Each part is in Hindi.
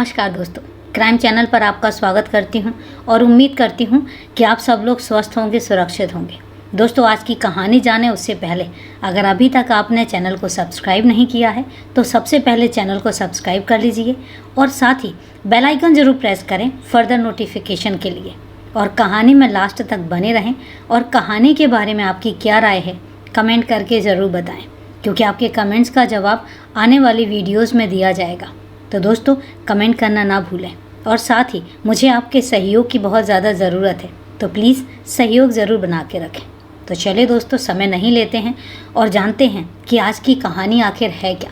नमस्कार दोस्तों, क्राइम चैनल पर आपका स्वागत करती हूं और उम्मीद करती हूं कि आप सब लोग स्वस्थ होंगे, सुरक्षित होंगे। दोस्तों, आज की कहानी जाने उससे पहले अगर अभी तक आपने चैनल को सब्सक्राइब नहीं किया है तो सबसे पहले चैनल को सब्सक्राइब कर लीजिए और साथ ही बेल आइकन ज़रूर प्रेस करें फर्दर नोटिफिकेशन के लिए। और कहानी में लास्ट तक बने रहें और कहानी के बारे में आपकी क्या राय है कमेंट करके ज़रूर बताएँ, क्योंकि आपके कमेंट्स का जवाब आने वाली वीडियोज़ में दिया जाएगा। तो दोस्तों, कमेंट करना ना भूलें और साथ ही मुझे आपके सहयोग की बहुत ज़्यादा ज़रूरत है, तो प्लीज़ सहयोग ज़रूर बना के रखें। तो चलिए दोस्तों, समय नहीं लेते हैं और जानते हैं कि आज की कहानी आखिर है क्या।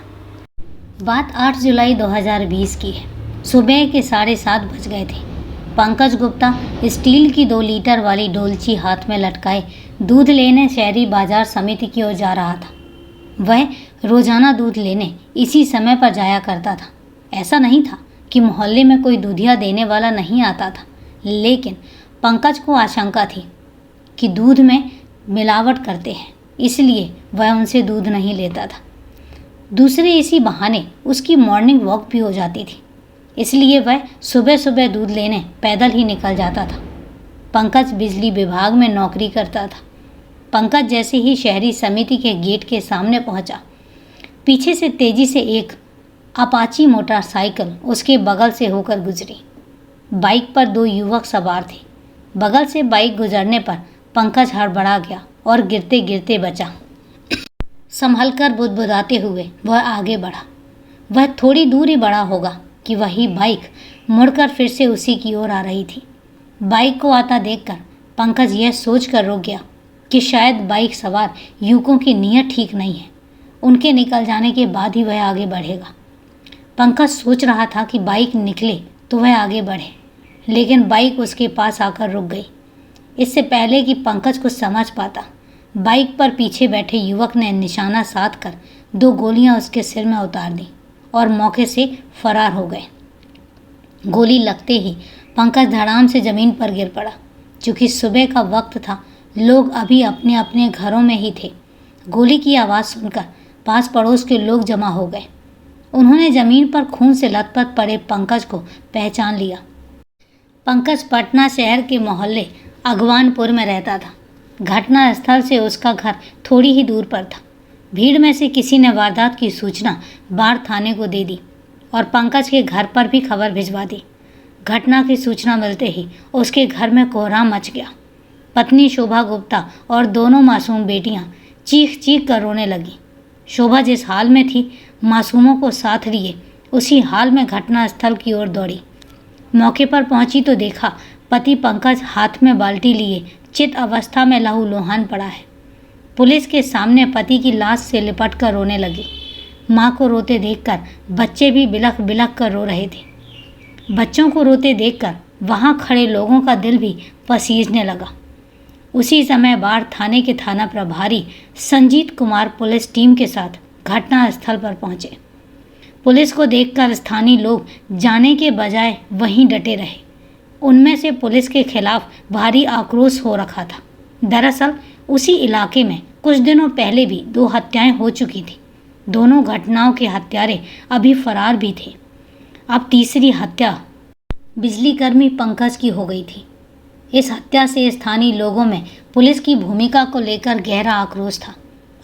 बात 8 जुलाई 2020 की है। सुबह के 7:30 बज गए थे। पंकज गुप्ता स्टील की 2 लीटर वाली डोलची हाथ में लटकाए दूध लेने शहरी बाजार समिति की ओर जा रहा था। वह रोज़ाना दूध लेने इसी समय पर जाया करता था। ऐसा नहीं था कि मोहल्ले में कोई दूधिया देने वाला नहीं आता था, लेकिन पंकज को आशंका थी कि दूध में मिलावट करते हैं, इसलिए वह उनसे दूध नहीं लेता था। दूसरे इसी बहाने उसकी मॉर्निंग वॉक भी हो जाती थी, इसलिए वह सुबह सुबह दूध लेने पैदल ही निकल जाता था। पंकज बिजली विभाग में नौकरी करता था। पंकज जैसे ही शहरी समिति के गेट के सामने पहुंचा, पीछे से तेजी से एक अपाची मोटरसाइकिल उसके बगल से होकर गुजरी। बाइक पर 2 युवक सवार थे। बगल से बाइक गुजरने पर पंकज हड़बड़ा गया और गिरते गिरते बचा। संभलकर बुदबुदाते हुए वह आगे बढ़ा। वह थोड़ी दूर ही बढ़ा होगा कि वही बाइक मुड़कर फिर से उसी की ओर आ रही थी। बाइक को आता देखकर पंकज यह सोचकर रुक गया कि शायद बाइक सवार युवकों की नीयत ठीक नहीं है। उनके निकल जाने के बाद ही वह आगे बढ़ेगा। पंकज सोच रहा था कि बाइक निकले तो वह आगे बढ़े, लेकिन बाइक उसके पास आकर रुक गई। इससे पहले कि पंकज कुछ समझ पाता, बाइक पर पीछे बैठे युवक ने निशाना साध कर 2 गोलियां उसके सिर में उतार दी और मौके से फरार हो गए। गोली लगते ही पंकज धड़ाम से ज़मीन पर गिर पड़ा। चूँकि सुबह का वक्त था, लोग अभी अपने अपने घरों में ही थे। गोली की आवाज़ सुनकर पास पड़ोस के लोग जमा हो गए। उन्होंने ज़मीन पर खून से लथपथ पड़े पंकज को पहचान लिया। पंकज पटना शहर के मोहल्ले अगवानपुर में रहता था। घटना स्थल से उसका घर थोड़ी ही दूर पर था। भीड़ में से किसी ने वारदात की सूचना बाढ़ थाने को दे दी और पंकज के घर पर भी खबर भिजवा दी। घटना की सूचना मिलते ही उसके घर में कोहराम मच गया। पत्नी शोभा गुप्ता और दोनों मासूम बेटियां चीख चीख कर रोने लगी। शोभा जिस हाल में थी, मासूमों को साथ लिए उसी हाल में घटना स्थल की ओर दौड़ी। मौके पर पहुंची तो देखा पति पंकज हाथ में बाल्टी लिए चित अवस्था में लहूलुहान पड़ा है। पुलिस के सामने पति की लाश से लिपट कर रोने लगी। माँ को रोते देखकर बच्चे भी बिलख बिलख कर रो रहे थे। बच्चों को रोते देखकर वहाँ खड़े लोगों का दिल भी पसीजने लगा। उसी समय बाढ़ थाने के थाना प्रभारी संजीत कुमार पुलिस टीम के साथ घटना स्थल पर पहुंचे। पुलिस को देखकर स्थानीय लोग जाने के बजाय वहीं डटे रहे। उनमें से पुलिस के खिलाफ भारी आक्रोश हो रखा था। दरअसल उसी इलाके में कुछ दिनों पहले भी 2 हत्याएं हो चुकी थी। दोनों घटनाओं के हत्यारे अभी फरार भी थे। अब तीसरी हत्या बिजलीकर्मी पंकज की हो गई थी। इस हत्या से स्थानीय लोगों में पुलिस की भूमिका को लेकर गहरा आक्रोश था।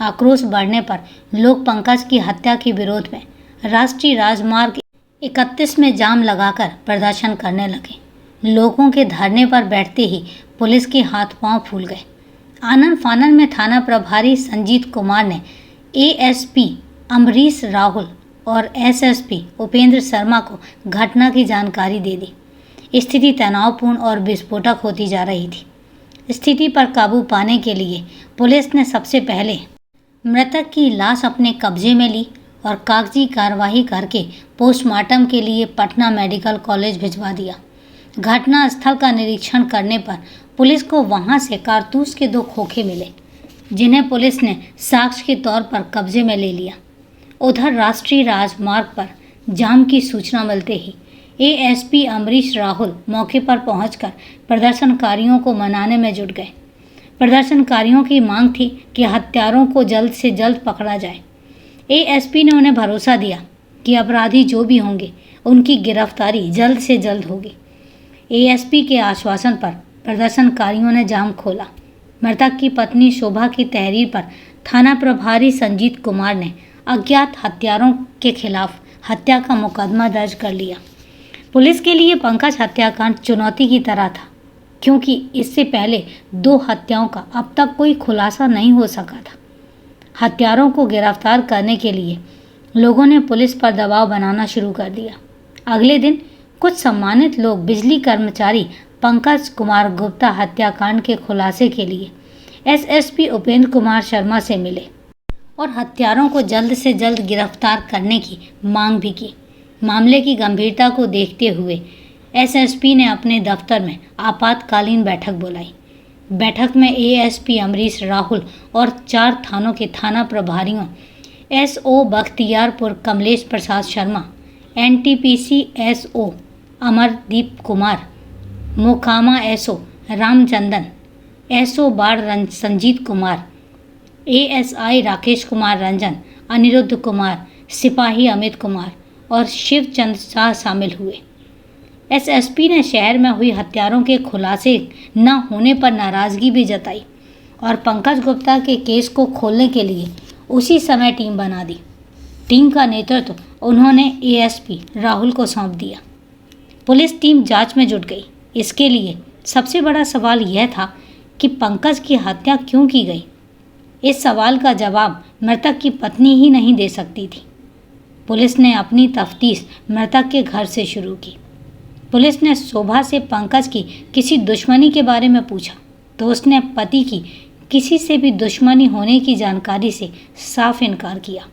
आक्रोश बढ़ने पर लोग पंकज की हत्या के विरोध में राष्ट्रीय राजमार्ग 31 में जाम लगाकर प्रदर्शन करने लगे। लोगों के धरने पर बैठते ही पुलिस के हाथ पांव फूल गए। आनन फानन में थाना प्रभारी संजीत कुमार ने एएसपी अमरीश राहुल और एसएसपी उपेंद्र शर्मा को घटना की जानकारी दे दी। स्थिति तनावपूर्ण और विस्फोटक होती जा रही थी। स्थिति पर काबू पाने के लिए पुलिस ने सबसे पहले मृतक की लाश अपने कब्जे में ली और कागजी कार्रवाई करके पोस्टमार्टम के लिए पटना मेडिकल कॉलेज भिजवा दिया। घटना स्थल का निरीक्षण करने पर पुलिस को वहां से कारतूस के 2 खोखे मिले, जिन्हें पुलिस ने साक्ष्य के तौर पर कब्जे में ले लिया। उधर राष्ट्रीय राजमार्ग पर जाम की सूचना मिलते ही एएसपी अमरीश राहुल मौके पर पहुंचकर प्रदर्शनकारियों को मनाने में जुट गए। प्रदर्शनकारियों की मांग थी कि हत्यारों को जल्द से जल्द पकड़ा जाए। एएसपी ने उन्हें भरोसा दिया कि अपराधी जो भी होंगे उनकी गिरफ्तारी जल्द से जल्द होगी। एएसपी के आश्वासन पर प्रदर्शनकारियों ने जाम खोला। मृतक की पत्नी शोभा की तहरीर पर थाना प्रभारी संजीत कुमार ने अज्ञात हत्यारों के खिलाफ हत्या का मुकदमा दर्ज कर लिया। पुलिस के लिए पंकज हत्याकांड चुनौती की तरह था, क्योंकि इससे पहले 2 हत्याओं का अब तक कोई खुलासा नहीं हो सका था। हत्यारों को गिरफ्तार करने के लिए लोगों ने पुलिस पर दबाव बनाना शुरू कर दिया। अगले दिन कुछ सम्मानित लोग बिजली कर्मचारी पंकज कुमार गुप्ता हत्याकांड के खुलासे के लिए एसएसपी उपेंद्र कुमार शर्मा से मिले और हत्यारों को जल्द से जल्द गिरफ्तार करने की मांग भी की। मामले की गंभीरता को देखते हुए एसएसपी ने अपने दफ्तर में आपातकालीन बैठक बुलाई। बैठक में एएसपी अमरीश राहुल और 4 थानों के थाना प्रभारियों SO Bakhtiyarpur Kamlesh Prasad Sharma, NTPC SO Amardeep Kumar, Mokama SO Ramchandan, SO Barh Sanjeet Kumar, ASI Rakesh Kumar Ranjan, Aniruddh Kumar, सिपाही अमित कुमार और शिवचंद शाह शामिल हुए। एसएसपी ने शहर में हुई हत्यारों के खुलासे न होने पर नाराजगी भी जताई और पंकज गुप्ता के केस को खोलने के लिए उसी समय टीम बना दी। टीम का नेतृत्व उन्होंने एएसपी राहुल को सौंप दिया। पुलिस टीम जांच में जुट गई। इसके लिए सबसे बड़ा सवाल यह था कि पंकज की हत्या क्यों की गई। इस सवाल का जवाब मृतक की पत्नी ही नहीं दे सकती थी। पुलिस ने अपनी तफ्तीश मृतक के घर से शुरू की। पुलिस ने शोभा से पंकज की किसी दुश्मनी के बारे में पूछा तो उसने पति की किसी से भी दुश्मनी होने की जानकारी से साफ इनकार किया।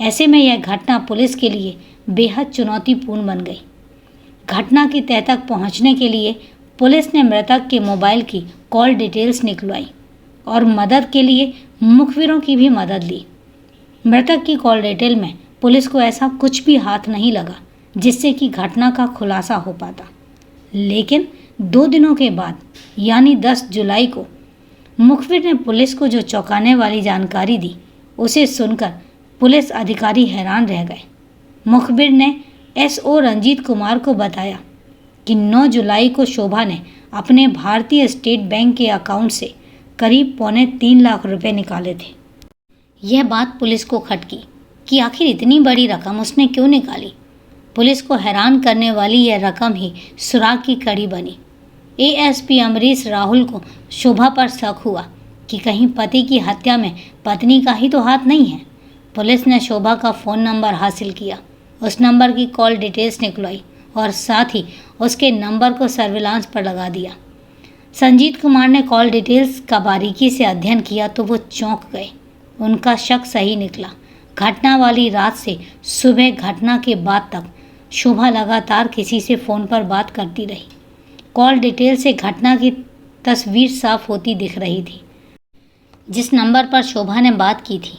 ऐसे में यह घटना पुलिस के लिए बेहद चुनौतीपूर्ण बन गई। घटना की तह तक पहुंचने के लिए पुलिस ने मृतक के मोबाइल की कॉल डिटेल्स निकलवाई और मदद के लिए मुखबिरों की भी मदद ली। मृतक की कॉल डिटेल में पुलिस को ऐसा कुछ भी हाथ नहीं लगा जिससे कि घटना का खुलासा हो पाता। लेकिन 2 दिनों के बाद यानी 10 जुलाई को मुखबिर ने पुलिस को जो चौंकाने वाली जानकारी दी, उसे सुनकर पुलिस अधिकारी हैरान रह गए। मुखबिर ने एसओ रंजीत कुमार को बताया कि 9 जुलाई को शोभा ने अपने भारतीय स्टेट बैंक के अकाउंट से करीब 3.25 लाख रुपए निकाले थे। यह बात पुलिस को खटकी कि आखिर इतनी बड़ी रकम उसने क्यों निकाली। पुलिस को हैरान करने वाली यह रकम ही सुराग की कड़ी बनी। एएसपी अमरीश राहुल को शोभा पर शक हुआ कि कहीं पति की हत्या में पत्नी का ही तो हाथ नहीं है। पुलिस ने शोभा का फ़ोन नंबर हासिल किया, उस नंबर की कॉल डिटेल्स निकलवाई और साथ ही उसके नंबर को सर्विलांस पर लगा दिया। संजीत कुमार ने कॉल डिटेल्स का बारीकी से अध्ययन किया तो वो चौंक गए। उनका शक सही निकला। घटना वाली रात से सुबह घटना के बाद तक शोभा लगातार किसी से फ़ोन पर बात करती रही। कॉल डिटेल से घटना की तस्वीर साफ होती दिख रही थी। जिस नंबर पर शोभा ने बात की थी,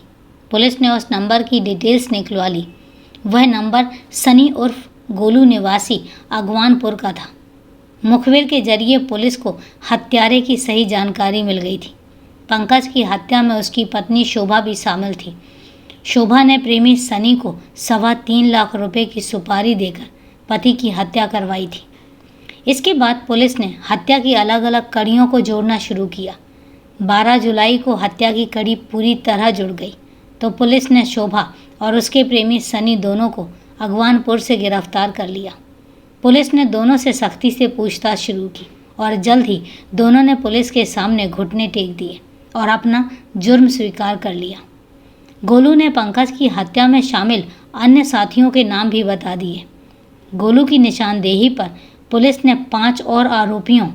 पुलिस ने उस नंबर की डिटेल्स निकलवा ली। वह नंबर सनी उर्फ गोलू निवासी अगवानपुर का था। मुखबिर के जरिए पुलिस को हत्यारे की सही जानकारी मिल गई थी। पंकज की हत्या में उसकी पत्नी शोभा भी शामिल थी। शोभा ने प्रेमी सनी को 3.25 लाख रुपए की सुपारी देकर पति की हत्या करवाई थी। इसके बाद पुलिस ने हत्या की अलग अलग कड़ियों को जोड़ना शुरू किया। 12 जुलाई को हत्या की कड़ी पूरी तरह जुड़ गई तो पुलिस ने शोभा और उसके प्रेमी सनी दोनों को अगवानपुर से गिरफ्तार कर लिया। पुलिस ने दोनों से सख्ती से पूछताछ शुरू की और जल्द ही दोनों ने पुलिस के सामने घुटने टेक दिए और अपना जुर्म स्वीकार कर लिया। गोलू ने पंकज की हत्या में शामिल अन्य साथियों के नाम भी बता दिए। गोलू की निशानदेही पर पुलिस ने 5 और आरोपियों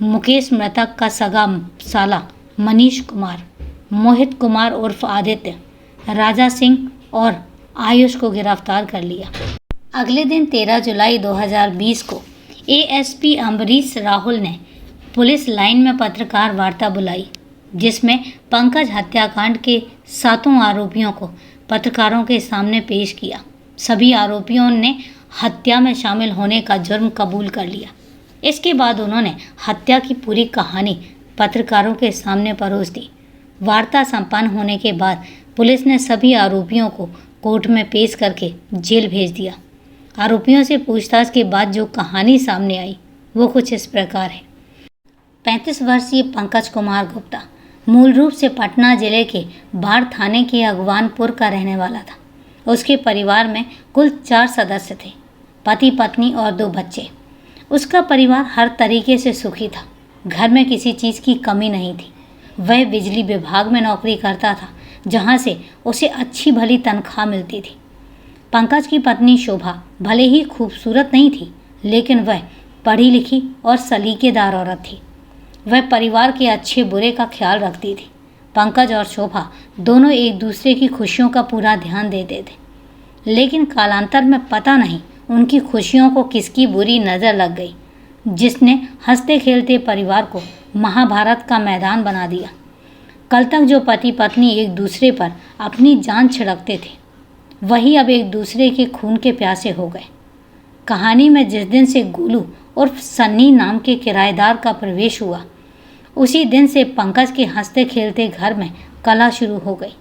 मुकेश मृतक का सगा साला, मनीष कुमार, मोहित कुमार उर्फ आदित्य, राजा सिंह और आयुष को गिरफ्तार कर लिया। अगले दिन 13 जुलाई 2020 को एएसपी अमरीश राहुल ने पुलिस लाइन में पत्रकार वार्ता बुलाई, जिसमें पंकज हत्याकांड के 7 आरोपियों को पत्रकारों के सामने पेश किया। सभी आरोपियों ने हत्या में शामिल होने का जुर्म कबूल कर लिया। इसके बाद उन्होंने हत्या की पूरी कहानी पत्रकारों के सामने परोस दी। वार्ता संपन्न होने के बाद पुलिस ने सभी आरोपियों को कोर्ट में पेश करके जेल भेज दिया। आरोपियों से पूछताछ के बाद जो कहानी सामने आई वो कुछ इस प्रकार है। 35 वर्षीय पंकज कुमार गुप्ता मूल रूप से पटना जिले के बाढ़ थाने के अगवानपुर का रहने वाला था। उसके परिवार में कुल 4 सदस्य थे, पति पत्नी और 2 बच्चे। उसका परिवार हर तरीके से सुखी था। घर में किसी चीज़ की कमी नहीं थी। वह बिजली विभाग में नौकरी करता था, जहां से उसे अच्छी भली तनख्वाह मिलती थी। पंकज की पत्नी शोभा भले ही खूबसूरत नहीं थी, लेकिन वह पढ़ी लिखी और सलीकेदार औरत थी। वह परिवार के अच्छे बुरे का ख्याल रखती थी। पंकज और शोभा दोनों एक दूसरे की खुशियों का पूरा ध्यान देते थे, लेकिन कालांतर में पता नहीं उनकी खुशियों को किसकी बुरी नज़र लग गई, जिसने हंसते खेलते परिवार को महाभारत का मैदान बना दिया। कल तक जो पति पत्नी एक दूसरे पर अपनी जान छिड़कते थे, वही अब एक दूसरे के खून के प्यासे हो गए। कहानी में जिस दिन से गोलू उर्फ सन्नी नाम के किराएदार का प्रवेश हुआ, उसी दिन से पंकज के हंसते खेलते घर में कला शुरू हो गई।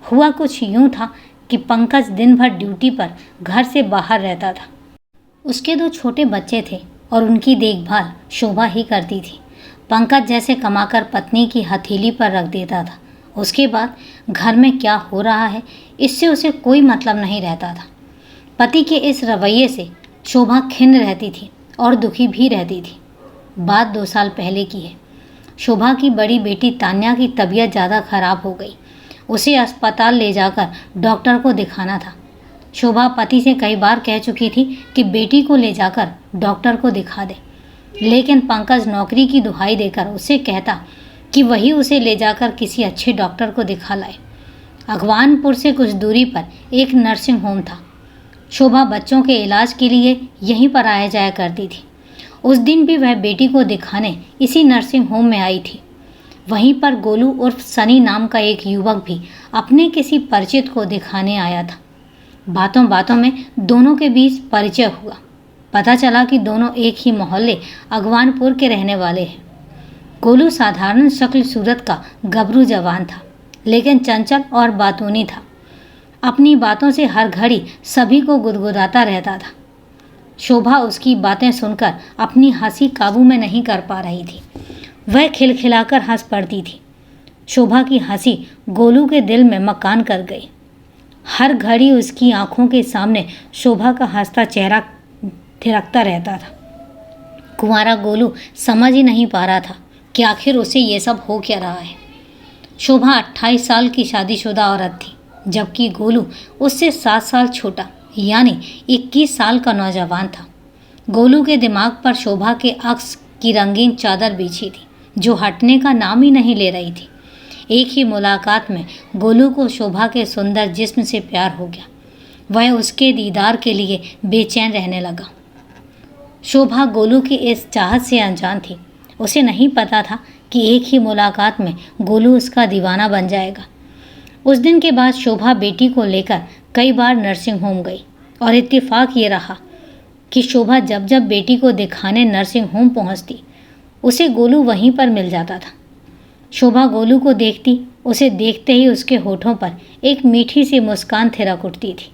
हुआ कुछ यूं था कि पंकज दिन भर ड्यूटी पर घर से बाहर रहता था। उसके 2 छोटे बच्चे थे और उनकी देखभाल शोभा ही करती थी। पंकज जैसे कमाकर पत्नी की हथेली पर रख देता था। उसके बाद घर में क्या हो रहा है इससे उसे कोई मतलब नहीं रहता था। पति के इस रवैये से शोभा खिन्न रहती थी और दुखी भी रहती थी। बात 2 साल पहले की है। शोभा की बड़ी बेटी तान्या की तबीयत ज़्यादा खराब हो गई। उसे अस्पताल ले जाकर डॉक्टर को दिखाना था। शोभा पति से कई बार कह चुकी थी कि बेटी को ले जाकर डॉक्टर को दिखा दे, लेकिन पंकज नौकरी की दुहाई देकर उसे कहता कि वही उसे ले जाकर किसी अच्छे डॉक्टर को दिखा लाए। अगवानपुर से कुछ दूरी पर एक नर्सिंग होम था। शोभा बच्चों के इलाज के लिए यहीं पर आया जाया करती थी। उस दिन भी वह बेटी को दिखाने इसी नर्सिंग होम में आई थी। वहीं पर गोलू उर्फ सनी नाम का एक युवक भी अपने किसी परिचित को दिखाने आया था। बातों बातों में दोनों के बीच परिचय हुआ। पता चला कि दोनों एक ही मोहल्ले अगवानपुर के रहने वाले हैं। गोलू साधारण शक्ल सूरत का गबरू जवान था, लेकिन चंचल और बातूनी था। अपनी बातों से हर घड़ी सभी को गुदगुदाता रहता था। शोभा उसकी बातें सुनकर अपनी हंसी काबू में नहीं कर पा रही थी। वह खिलखिलाकर हंस पड़ती थी। शोभा की हंसी गोलू के दिल में मकान कर गई। हर घड़ी उसकी आंखों के सामने शोभा का हंसता चेहरा थिरकता रहता था। कुंवारा गोलू समझ ही नहीं पा रहा था कि आखिर उसे ये सब हो क्या रहा है। शोभा 28 साल की शादीशुदा औरत थी, जबकि गोलू उससे 7 साल छोटा यानी 21 साल का नौजवान था। गोलू के दिमाग पर शोभा के अक्स की रंगीन चादर बिछी थी, जो हटने का नाम ही नहीं ले रही थी। एक ही मुलाकात में गोलू को शोभा के सुंदर जिस्म से प्यार हो गया। वह उसके दीदार के लिए बेचैन रहने लगा। शोभा गोलू की इस चाहत से अनजान थी। उसे नहीं पता था कि एक ही मुलाकात में गोलू उसका दीवाना बन जाएगा। उस दिन के बाद शोभा बेटी को लेकर कई बार नर्सिंग होम गई और इत्तेफाक ये रहा कि शोभा जब जब बेटी को दिखाने नर्सिंग होम पहुंचती, उसे गोलू वहीं पर मिल जाता था। शोभा गोलू को देखती, उसे देखते ही उसके होठों पर एक मीठी सी मुस्कान थिरक उठती थी।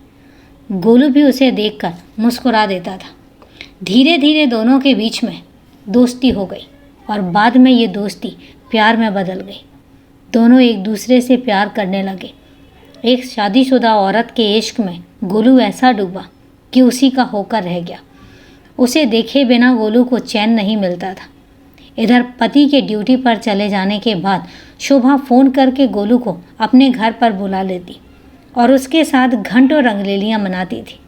गोलू भी उसे देखकर मुस्कुरा देता था। धीरे धीरे दोनों के बीच में दोस्ती हो गई और बाद में ये दोस्ती प्यार में बदल गई। दोनों एक दूसरे से प्यार करने लगे। एक शादीशुदा औरत के इश्क में गोलू ऐसा डूबा कि उसी का होकर रह गया। उसे देखे बिना गोलू को चैन नहीं मिलता था। इधर पति के ड्यूटी पर चले जाने के बाद शोभा फ़ोन करके गोलू को अपने घर पर बुला लेती और उसके साथ घंटों रंगलीलियाँ मनाती थी।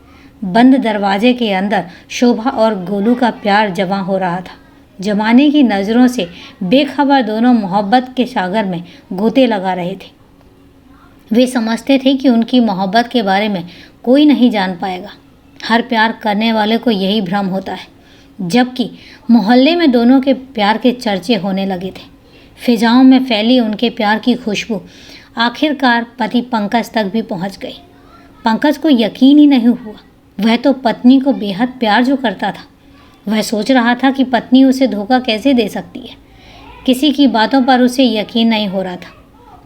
बंद दरवाजे के अंदर शोभा और गोलू का प्यार जमा हो रहा था। जमाने की नज़रों से बेखबर दोनों मोहब्बत के सागर में गोते लगा रहे थे। वे समझते थे कि उनकी मोहब्बत के बारे में कोई नहीं जान पाएगा। हर प्यार करने वाले को यही भ्रम होता है। जबकि मोहल्ले में दोनों के प्यार के चर्चे होने लगे थे। फिजाओं में फैली उनके प्यार की खुशबू आखिरकार पति पंकज तक भी पहुंच गई। पंकज को यकीन ही नहीं हुआ। वह तो पत्नी को बेहद प्यार जो करता था। वह सोच रहा था कि पत्नी उसे धोखा कैसे दे सकती है। किसी की बातों पर उसे यकीन नहीं हो रहा था,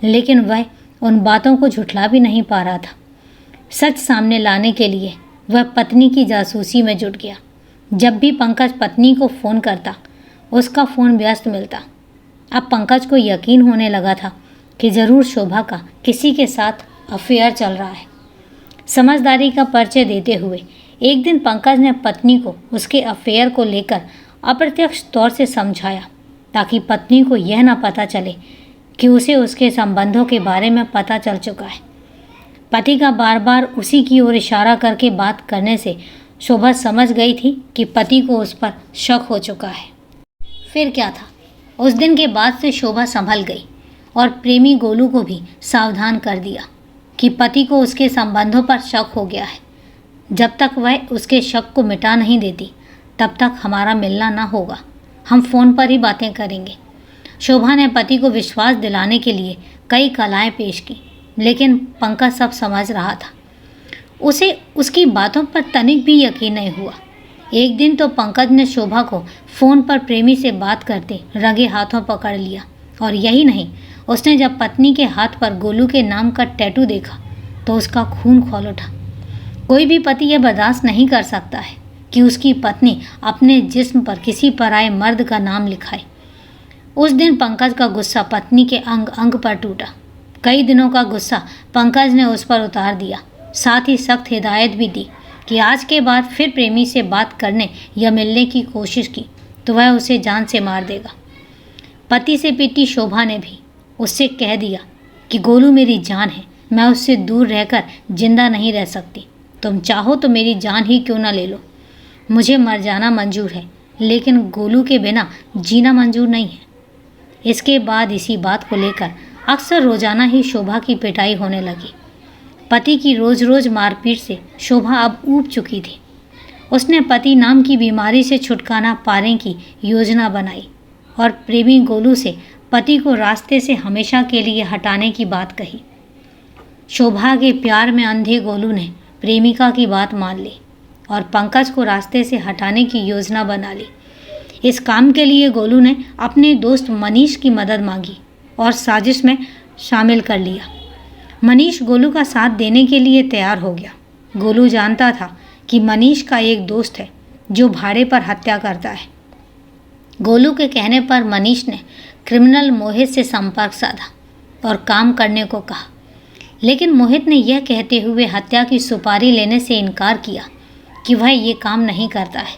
लेकिन वह उन बातों को झुठला भी नहीं पा रहा था। सच सामने लाने के लिए वह पत्नी की जासूसी में जुट गया। जब भी पंकज पत्नी को फ़ोन करता, उसका फ़ोन व्यस्त मिलता। अब पंकज को यकीन होने लगा था कि ज़रूर शोभा का किसी के साथ अफेयर चल रहा है। समझदारी का परिचय देते हुए एक दिन पंकज ने पत्नी को उसके अफेयर को लेकर अप्रत्यक्ष तौर से समझाया, ताकि पत्नी को यह न पता चले कि उसे उसके संबंधों के बारे में पता चल चुका है। पति का बार बार उसी की ओर इशारा करके बात करने से शोभा समझ गई थी कि पति को उस पर शक हो चुका है। फिर क्या था, उस दिन के बाद से शोभा संभल गई और प्रेमी गोलू को भी सावधान कर दिया कि पति को उसके संबंधों पर शक हो गया है। जब तक वह उसके शक को मिटा नहीं देती, तब तक हमारा मिलना ना होगा। हम फ़ोन पर ही बातें करेंगे। शोभा ने पति को विश्वास दिलाने के लिए कई कलाएं पेश की, लेकिन पंकज सब समझ रहा था। उसे उसकी बातों पर तनिक भी यकीन नहीं हुआ। एक दिन तो पंकज ने शोभा को फ़ोन पर प्रेमी से बात करते रंगे हाथों पकड़ लिया। और यही नहीं, उसने जब पत्नी के हाथ पर गोलू के नाम का टैटू देखा तो उसका खून खौल उठा। कोई भी पति यह बर्दाश्त नहीं कर सकता है कि उसकी पत्नी अपने जिस्म पर किसी पराये मर्द का नाम लिखाए। उस दिन पंकज का गुस्सा पत्नी के अंग अंग पर टूटा। कई दिनों का गुस्सा पंकज ने उस पर उतार दिया। साथ ही सख्त हिदायत भी दी कि आज के बाद फिर प्रेमी से बात करने या मिलने की कोशिश की तो वह उसे जान से मार देगा। पति से पिटी शोभा ने भी उससे कह दिया कि गोलू मेरी जान है, मैं उससे दूर रहकर जिंदा नहीं रह सकती। तुम चाहो तो मेरी जान ही क्यों ना ले लो। मुझे मर जाना मंजूर है, लेकिन गोलू के बिना जीना मंजूर नहीं है। इसके बाद इसी बात को लेकर अक्सर रोजाना ही शोभा की पिटाई होने लगी। पति की रोज रोज मारपीट से शोभा अब ऊब चुकी थी। उसने पति नाम की बीमारी से छुटकारा पाने की योजना बनाई और प्रेमी गोलू से पति को रास्ते से हमेशा के लिए हटाने की बात कही। शोभा के प्यार में अंधे गोलू ने प्रेमिका की बात मान ली और पंकज को रास्ते से हटाने की योजना बना ली। इस काम के लिए गोलू ने अपने दोस्त मनीष की मदद मांगी और साजिश में शामिल कर लिया। मनीष गोलू का साथ देने के लिए तैयार हो गया। गोलू जानता था कि मनीष का एक दोस्त है जो भाड़े पर हत्या करता है। गोलू के कहने पर मनीष ने क्रिमिनल मोहित से संपर्क साधा और काम करने को कहा, लेकिन मोहित ने यह कहते हुए हत्या की सुपारी लेने से इनकार किया कि वह ये काम नहीं करता है,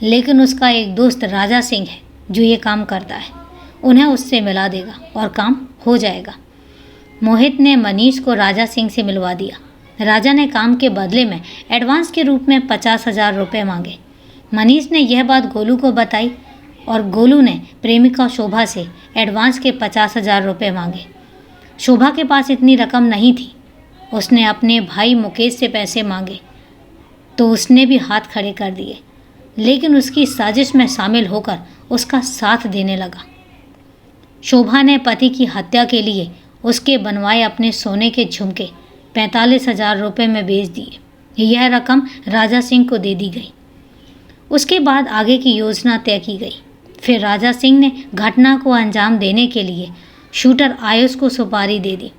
लेकिन उसका एक दोस्त राजा सिंह है जो ये काम करता है। उन्हें उससे मिला देगा और काम हो जाएगा। मोहित ने मनीष को राजा सिंह से मिलवा दिया। राजा ने काम के बदले में एडवांस के रूप में 50,000 रुपये मांगे। मनीष ने यह बात गोलू को बताई और गोलू ने प्रेमिका शोभा से एडवांस के 50,000 रुपये मांगे। शोभा के पास इतनी रकम नहीं थी। उसने अपने भाई मुकेश से पैसे मांगे तो उसने भी हाथ खड़े कर दिए, लेकिन उसकी साजिश में शामिल होकर उसका साथ देने लगा। शोभा ने पति की हत्या के लिए उसके बनवाए अपने सोने के झुमके 45,000 रुपये में बेच दिए। यह रकम राजा सिंह को दे दी गई। उसके बाद आगे की योजना तय की गई। फिर राजा सिंह ने घटना को अंजाम देने के लिए शूटर आयुष को सुपारी दे दी।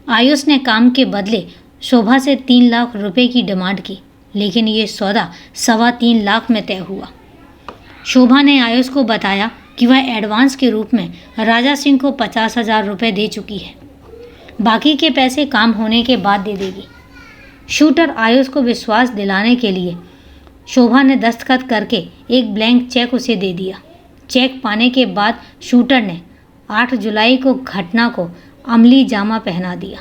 आयुष ने काम के बदले शोभा से 3 लाख रुपए की डिमांड की, लेकिन ये सौदा 3.25 लाख में तय हुआ। शोभा ने आयुष को बताया कि वह एडवांस के रूप में राजा सिंह को 50,000 रुपये दे चुकी है, बाकी के पैसे काम होने के बाद दे देगी। शूटर आयुष को विश्वास दिलाने के लिए शोभा ने दस्तखत करके एक ब्लैंक चेक उसे दे दिया। चेक पाने के बाद शूटर ने 8 जुलाई को घटना को अमली जामा पहना दिया।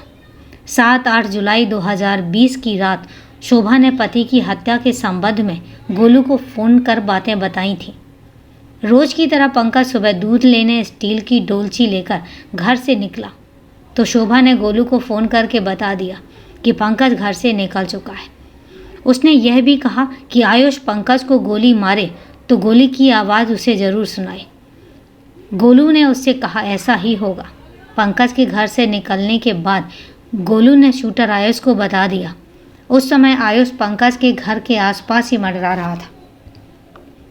7-8 जुलाई 2020 की रात शोभा ने पति की हत्या के संबंध में गोलू को फ़ोन कर बातें बताई थीं। रोज की तरह पंकज सुबह दूध लेने स्टील की डोलची लेकर घर से निकला तो शोभा ने गोलू को फ़ोन करके बता दिया कि पंकज घर से निकल चुका है। उसने यह भी कहा कि आयुष पंकज को गोली मारे तो गोली की आवाज़ उसे ज़रूर सुनाए। गोलू ने उससे कहा ऐसा ही होगा। पंकज के घर से निकलने के बाद गोलू ने शूटर आयुष को बता दिया। उस समय आयुष पंकज के घर के आसपास ही मंडरा रहा था।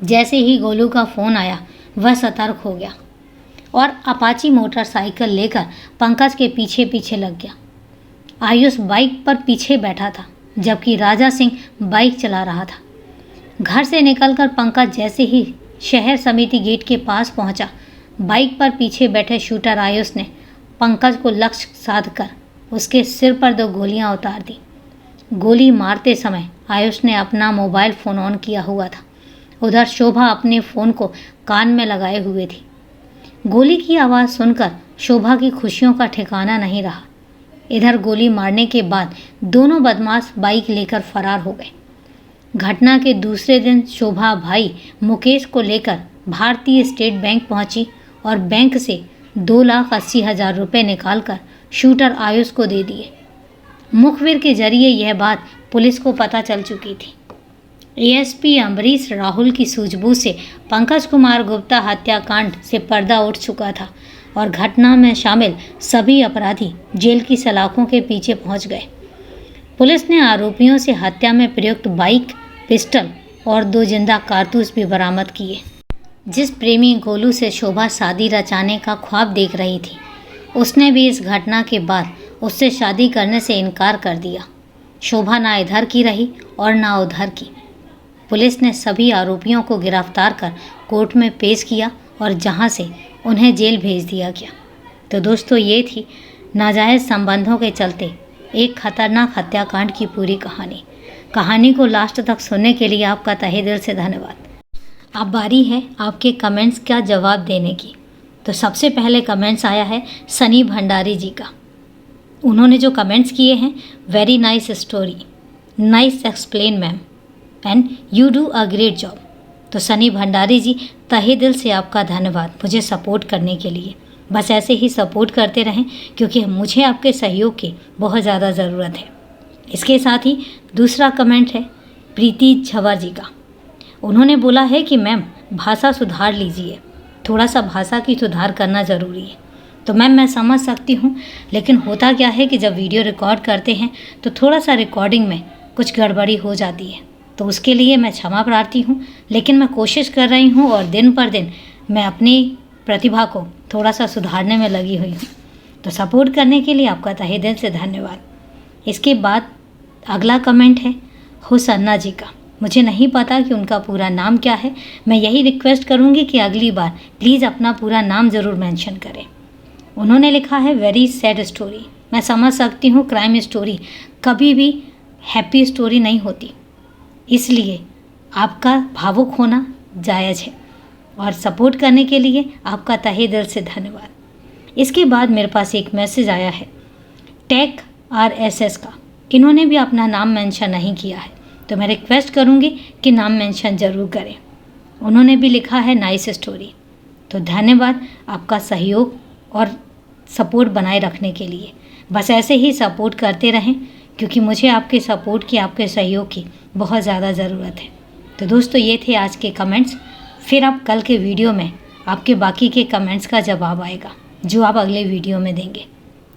जैसे ही गोलू का फ़ोन आया वह सतर्क हो गया और अपाची मोटरसाइकिल लेकर पंकज के पीछे पीछे लग गया। आयुष बाइक पर पीछे बैठा था, जबकि राजा सिंह बाइक चला रहा था। घर से निकलकर पंकज जैसे ही शहर समिति गेट के पास पहुंचा, बाइक पर पीछे बैठे शूटर आयुष ने पंकज को लक्ष्य साधकर उसके सिर पर 2 गोलियां उतार दी। गोली मारते समय आयुष ने अपना मोबाइल फ़ोन ऑन किया हुआ था। उधर शोभा अपने फ़ोन को कान में लगाए हुए थी। गोली की आवाज़ सुनकर शोभा की खुशियों का ठिकाना नहीं रहा। इधर गोली मारने के बाद दोनों बदमाश बाइक लेकर फरार हो गए। घटना के दूसरे दिन शोभा भाई मुकेश को लेकर भारतीय स्टेट बैंक पहुंची और बैंक से 2,80,000 रुपये निकालकर शूटर आयुष को दे दिए। मुखबिर के जरिए यह बात पुलिस को पता चल चुकी थी। एएसपी अमरीश राहुल की सूझबूझ से पंकज कुमार गुप्ता हत्याकांड से पर्दा उठ चुका था और घटना में शामिल सभी अपराधी जेल की सलाखों के पीछे पहुंच गए। पुलिस ने आरोपियों से हत्या में प्रयुक्त बाइक, पिस्टल और 2 जिंदा कारतूस भी बरामद किए। जिस प्रेमी गोलू से शोभा शादी रचाने का ख्वाब देख रही थी, उसने भी इस घटना के बाद उससे शादी करने से इनकार कर दिया। शोभा ना इधर की रही और ना उधर की। पुलिस ने सभी आरोपियों को गिरफ्तार कर कोर्ट में पेश किया और जहां से उन्हें जेल भेज दिया गया। तो दोस्तों, ये थी नाजायज़ संबंधों के चलते एक खतरनाक हत्याकांड की पूरी कहानी। कहानी को लास्ट तक सुनने के लिए आपका तहे दिल से धन्यवाद। अब बारी है आपके कमेंट्स का जवाब देने की। तो सबसे पहले कमेंट्स आया है सनी भंडारी जी का। उन्होंने जो कमेंट्स किए हैं, very nice story, nice explain ma'am, and you do a great job. तो सनी भंडारी जी, तहे दिल से आपका धन्यवाद मुझे सपोर्ट करने के लिए। बस ऐसे ही सपोर्ट करते रहें, क्योंकि मुझे आपके सहयोग की बहुत ज़्यादा ज़रूरत है। इसके साथ ही दूसरा कमेंट है प्रीति झवर जी का। उन्होंने बोला है कि मैम, भाषा सुधार लीजिए, थोड़ा सा भाषा की सुधार करना ज़रूरी है। तो मैम, मैं समझ सकती हूँ, लेकिन होता क्या है कि जब वीडियो रिकॉर्ड करते हैं तो थोड़ा सा रिकॉर्डिंग में कुछ गड़बड़ी हो जाती है, तो उसके लिए मैं क्षमा प्रार्थी हूँ। लेकिन मैं कोशिश कर रही हूँ और दिन पर दिन मैं अपनी प्रतिभा को थोड़ा सा सुधारने में लगी हुई हूँ। तो सपोर्ट करने के लिए आपका तहे दिल से धन्यवाद। इसके बाद अगला कमेंट है हुसन्ना जी का। मुझे नहीं पता कि उनका पूरा नाम क्या है। मैं यही रिक्वेस्ट करूँगी कि अगली बार प्लीज़ अपना पूरा नाम ज़रूर मेंशन करें। उन्होंने लिखा है वेरी सैड स्टोरी। मैं समझ सकती हूँ, क्राइम स्टोरी कभी भी हैप्पी स्टोरी नहीं होती, इसलिए आपका भावुक होना जायज़ है और सपोर्ट करने के लिए आपका तहे दिल से धन्यवाद। इसके बाद मेरे पास एक मैसेज आया है टेक RSS का। इन्होंने भी अपना नाम मेंशन नहीं किया है, तो मैं रिक्वेस्ट करूँगी कि नाम मेंशन ज़रूर करें। उन्होंने भी लिखा है नाइस स्टोरी। तो धन्यवाद आपका सहयोग और सपोर्ट बनाए रखने के लिए। बस ऐसे ही सपोर्ट करते रहें, क्योंकि मुझे आपके सपोर्ट की, आपके सहयोग की बहुत ज़्यादा ज़रूरत है। तो दोस्तों, ये थे आज के कमेंट्स। फिर अब कल के वीडियो में आपके बाकी के कमेंट्स का जवाब आएगा, जो आप अगले वीडियो में देंगे।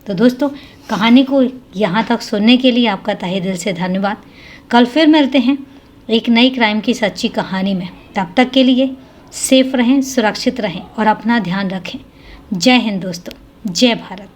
तो दोस्तों, कहानी को यहाँ तक सुनने के लिए आपका तहे दिल से धन्यवाद। कल फिर मिलते हैं एक नई क्राइम की सच्ची कहानी में। तब तक के लिए सेफ रहें, सुरक्षित रहें और अपना ध्यान रखें। जय हिंद दोस्तों, जय भारत।